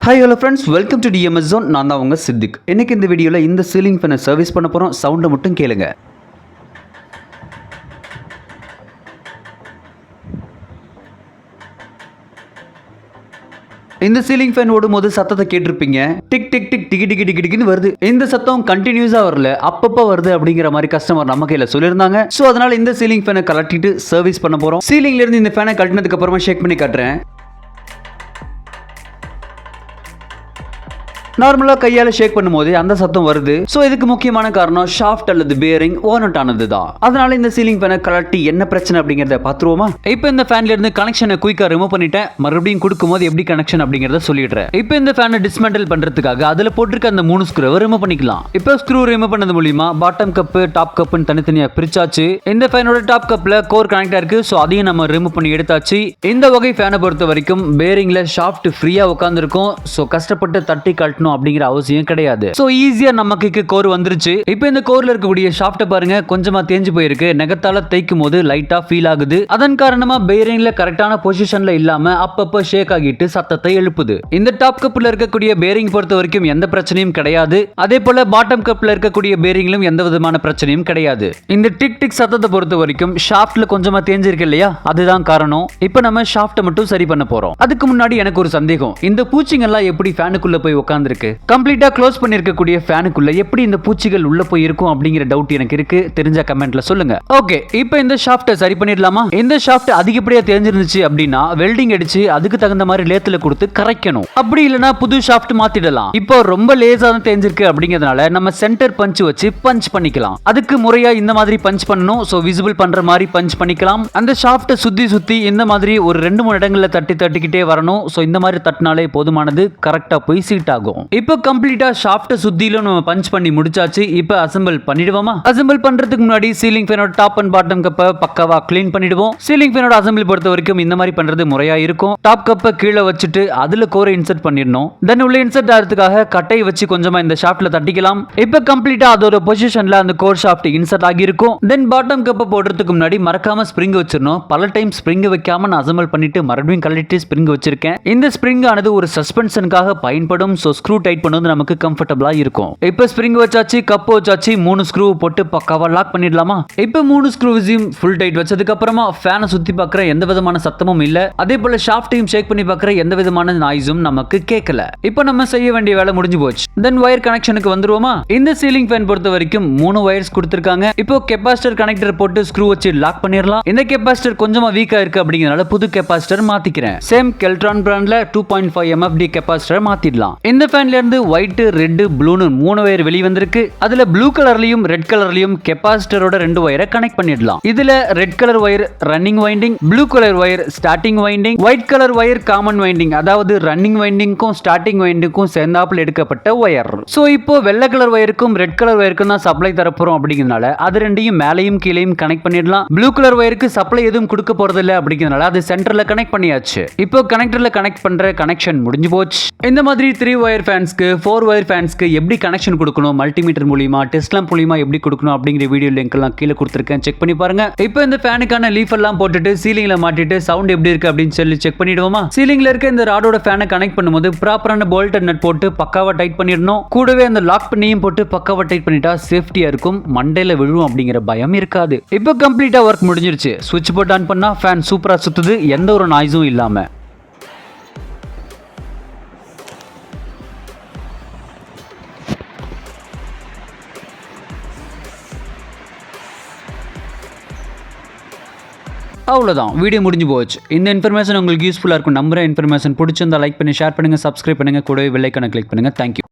Hi hello friends, welcome to DMS zone. நான் தான் உங்கள் சித்திக். இன்னைக்கு இந்த வீடியோவில் இந்த சீலிங் ஃபேனை சர்வீஸ் பண்ண போகிறோம். சவுண்டை மட்டும் கேளுங்க. இந்த சீலிங் ஃபேன் ஓடும்போது சத்தத்தை கேட்டிருப்பீங்க. டிக் டிக் டிக் டிகி டிகி டிகி டிகின்னு வருது. இந்த சத்தம் கண்டினியூஸா வரல, அப்பப்போ வருது அப்படிங்கிற மாதிரி கஸ்டமர் நம்ம கையில சொல்லியிருந்தாங்க. ஸோ அதனால இந்த சீலிங் ஃபேனை கலட்டிட்டு சர்வீஸ் பண்ண போறோம். சீலிங்ல இருந்து இந்த ஃபேனை கட்டினதுக்கு அப்புறமா ஷேக் பண்ணி காட்டுறேன். நார்மலா கையால ஷேக் பண்ணும்போது அந்த சத்தம் வருது. சோ இதுக்கு முக்கியமான காரணம் ஷாஃப்ட் அல்லது பேரிங் ஓனட் ஆனது தான். அதனால இந்த சீலிங் ஃபேனை கலட்டி என்ன பிரச்சனை அப்படிங்கறத பாத்துருவோமா? இப்போ இந்த ஃபேன்ல இருந்து கனெக்ஷனை குயிக்கா ரிமூவ் பண்ணிட்டேன். மறுபடியும் கொடுக்கும்போது எப்படி கனெக்ஷன் அப்படிங்கறத சொல்லிடுறேன். இப்போ இந்த ஃபேனை டிஸ்மேண்டில் பண்றதுக்காக அதுல போட்டிருக்க அந்த 3 ஸ்க்ரூவை ரிமூவ் பண்ணிக்கலாம். இப்போ ஸ்க்ரூ ரிமூவ் பண்ணது மூலமா பாட்டம் கப் டாப் கப்னு தனித்தனியா பிரிச்சாச்சு. இந்த ஃபேனோட டாப் கப்ல கோர் கனெக்ட் இருக்கு. சோ அதையும் நம்ம ரிமூவ் பண்ணி எடுத்தாச்சு. இந்த வகை ஃபேனை பொறுத்த வரைக்கும் பேரிங்ல ஷாஃப்ட் ஃப்ரீயா உட்கார்ந்திருக்கும். சோ கஷ்டப்பட்டு தட்டி கழட்டணும் அப்படிங்கிற அவசியம் கிடையாது. சோ ஈஸியா நமக்கு கோர் வந்துருச்சு. இப்போ இந்த கோர்ல இருக்கக்கூடிய ஷாஃப்ட் பாருங்க, கொஞ்சமா தேஞ்சு போயிருக்கு. நகத்தால தேய்க்கும் போது லைட்டா ஃபீல் ஆகுது. அதன் காரணமா பேரிங்ல கரெக்டான பொசிஷன்ல இல்லாம அப்பப்ப ஷேக் ஆகிட்டு சத்தத்தை எழுப்புது. இந்த டாப் கப்ல இருக்கக்கூடிய பேரிங் பொறுத்த வரைக்கும் எந்த பிரச்சனையும் கிடையாது. அதே போல பாட்டம் கப்ல இருக்கக்கூடிய பேரிங்லும் எந்த விதமான பிரச்சனையும் கிடையாது. இந்த டிக் டிக் சத்தத்தை பொறுத்த வரைக்கும் ஷாஃப்ட்ல கொஞ்சமா தேஞ்சிருக்கு இல்லையா, அதுதான் காரணம். இப்போ நம்ம ஷாஃப்ட் மட்டும் சரி பண்ண போறோம். அதுக்கு முன்னாடி எனக்கு ஒரு சந்தேகம். இந்த பூச்சிங்க எல்லாம் எப்படி ஃபேனுக்குள்ள போய் உட்கார்ந்திருக்கு? கம்ப்ளீட்டா க்ளோஸ் பண்ணிருக்கக்கூடிய ஃபேனுக்குள்ள எப்படி இந்த பூச்சிகள் உள்ள போய் இருக்கும் அப்படிங்கிற டவுட் எனக்கு இருக்கு. தெரிஞ்ச கமெண்ட்ல சொல்லுங்க. ஓகே, இப்போ இந்த ஷாஃப்ட்டை சரி பண்ணிடலாமா? இந்த ஷாஃப்ட் அதிகப்படியா தேஞ்சிருந்துச்சு அப்படின்னா வெல்டிங் அடிச்சு அதுக்கு தகுந்த மாதிரி லேத்துல கொடுத்து கரைக்கணும். அப்படி இல்லனா புது ஷாஃப்ட் மாத்திடலாம். இப்போ ரொம்ப லேசா தான் தேஞ்சிருக்கு அப்படிங்கிறதுனால நம்ம சென்டர் பஞ்ச் வச்சு பஞ்ச் பண்ணிக்கலாம். அதுக்கு முறையா இந்த மாதிரி பஞ்ச் பண்ணணும். சோ விசிபிள் பண்ற மாதிரி பஞ்ச் பண்ணிக்கலாம். அந்த ஷாஃப்ட்டை சுத்தி இந்த மாதிரி ஒரு 2-3 இடங்கள்ல தட்டிக்கிட்டே வரணும். சோ இந்த மாதிரி தட்டினாலே போதுமானது, கரெக்டா போய் சீட் ஆகும். இப்போ கம்ப்ளீட்டா ஷாஃப்ட் சுத்தியில நம்ம பஞ்ச் பண்ணி முடிச்சாச்சு. இப்போ அசெம்பிள் பண்ணிடுவோமா? அசெம்பிள் பண்றதுக்கு முன்னாடி சீலிங் ஃபேனோட டாப் அண்ட் பாட்டம் கப்பை பக்காவா க்ளீன் பண்ணிடுவோம். சீலிங் ஃபேனோட அசெம்பிள் பொறுத்த வரைக்கும் இந்த மாதிரி பண்றது முறையா இருக்கும். டாப் கப்பை கீழே வச்சுட்டு அதுல கோரை இன்சர்ட் பண்ணிடணும். தென் உள்ள இன்சர்ட் ஆகிறதுக்காக கட்டையை வச்சு கொஞ்சமா இந்த ஷாஃப்ட்ல தட்டிக்கலாம். இப்போ கம்ப்ளீட்டா அதோட பொசிஷன்ல அந்த கோர் ஷாஃப்ட் இன்சர்ட் ஆகி இருக்கும். தென் பாட்டம் கப்பை போடுறதுக்கு முன்னாடி மறக்காம ஸ்ப்ரிங் வச்சிடணும். பல டைம் ஸ்ப்ரிங் வைக்காம நான் அசெம்பிள் பண்ணிட்டு மறுபடியும் கழட்டி ஸ்ப்ரிங் வச்சிருக்கேன். இந்த ஸ்ப்ரிங் ஆனது ஒரு சஸ்பென்ஷனுக்காக பயன்படும். சோ ஸ்க்ரூ டைட் பண்ணுவது நமக்கு கம்ஃபர்டபிளா இருக்கும். இப்போ ஸ்ப்ரிங் வச்சாச்சு, கப் வச்சாச்சு, 3 ஸ்க்ரூ போட்டு பக்காவா லாக் பண்ணிடலாமா? இப்போ 3 ஸ்க்ரூவையும் ஃபுல் டைட் வச்சதுக்கு அப்புறமா ஃபேனை சுத்தி பார்க்குற எந்த விதமான சத்தமும் இல்ல. அதே போல ஷாஃப்ட்டையும் ஷேக் பண்ணி பார்க்குற எந்த விதமான நாய்ஸும் நமக்கு கேட்கல. இப்போ நம்ம செய்ய வேண்டிய வேலை முடிஞ்சு போச்சு. தென் வயர் கனெக்ஷனுக்கு வந்துருவோமா? இந்த சீலிங் ஃபேன் பொறுத்த வரைக்கும் 3 வயர்ஸ் கொடுத்திருக்காங்க. இப்போ கெபாசிட்டர் கனெக்டர் போட்டு ஸ்க்ரூ வச்சு லாக் பண்ணிடலாம். இந்த கெபாசிட்டர் கொஞ்சமா வீக்கா இருக்கு அப்படிங்கறனால புது கெபாசிட்டர் மாத்திக்கிறேன். சேம் கெல்ட்ரான் பிராண்ட்ல 2.5 MFD கெபாசிட்டர் மாத்திடலாம். இந்த ஃபேன்ல இருந்து ஒயிட், ரெட், ப்ளூன்னு 3 வயர் வெளிய வந்திருக்கு. அதுல ப்ளூ கலர்லயும் ரெட் கலர்லயும் கெபாசிட்டரோட 2 வயரை கனெக்ட் பண்ணிடலாம். இதுல red colour wire running winding, blue colour wire starting winding, white colour wire common winding, அதாவது ரன்னிங் வைண்டிங்க்கும் ஸ்டார்டிங் வைண்டிங்க்கும் சேர்ந்தாப்புல எடுக்கப்பட்ட வயர். சோ இப்போ வெள்ளை கலர் வயருக்கும் ரெட் கலர் வயருக்கும் தான் சப்ளை தரப்போறோம் அப்படிங்கிறதுனால அது ரெண்டையும் மேலையும் கீழையும் கனெக்ட் பண்ணிடலாம். ப்ளூ கலர் வயருக்கு சப்ளை எதுவும் கொடுக்க போறது இல்ல அப்படிங்கிறதுனால அது சென்டர்ல கனெக்ட் பண்ணியாச்சு. இப்போ கனெக்டர்ல கனெக்ட் பண்ற கனெக்ஷன் முடிஞ்சு போச்சு. இந்த மாதிரி 3 வயர் ஃபேன்ஸ்க்கு 4 வயர் ஃபேன்ஸ்க்கு எப்படி கனெக்ஷன் கொடுக்கணும், மல்டிமீட்டர் மூலமா டெஸ்ட் லேம்ப் மூலமா எப்படி கொடுக்கணும் அப்படிங்கிற வீடியோ லிங்க் எல்லாம் கீழே கொடுத்திருக்கேன், செக் பண்ணி பாருங்க. இப்போ இந்த ஃபேனுக்கான லீஃப் எல்லாம் போட்டுட்டு சீலிங்ல மாட்டிட்டு சவுண்ட் எப்படி இருக்கு அப்படின்னு சொல்லி செக் பண்ணிடுவோமா? சீலிங்ல இருக்க இந்த ராடோட ஃபேனை கனெக்ட் பண்ணும்போது ப்ராப்பரான போல்ட் அண்ட் நட் போட்டு பக்காவா டைட் பண்ணிடணும். கூடவே அந்த லாக் பண்ணியும் போட்டு பக்காவா டைட் பண்ணிட்டா சேஃப்டியா இருக்கும், மண்டையில விழுவும் அப்படிங்கிற பயம் இருக்காது. இப்போ கம்ப்ளீட்டா ஒர்க் முடிஞ்சிருச்சு. சுவிட்ச் போட்டு ஆன் பண்ணா ஃபேன் சூப்பரா சுத்துது, எந்த ஒரு நாய்ஸும் இல்லாம. அவ்வளவுதான், வீடியோ முடிஞ்சு போச்சு. இந்த இன்ஃபர்மேஷன் உங்களுக்கு யூஸ்ஃபுல்லா இருக்கும் நம்புறேன். இன்ஃபர்மேஷன் பிடிச்சிருந்தா லைக் பண்ணி ஷேர் பண்ணுங்க, சப்ஸ்கிரைப் பண்ணுங்க, கூடவே பெல் ஐகானை கிளிக் பண்ணுங்க. தேங்க்யூ.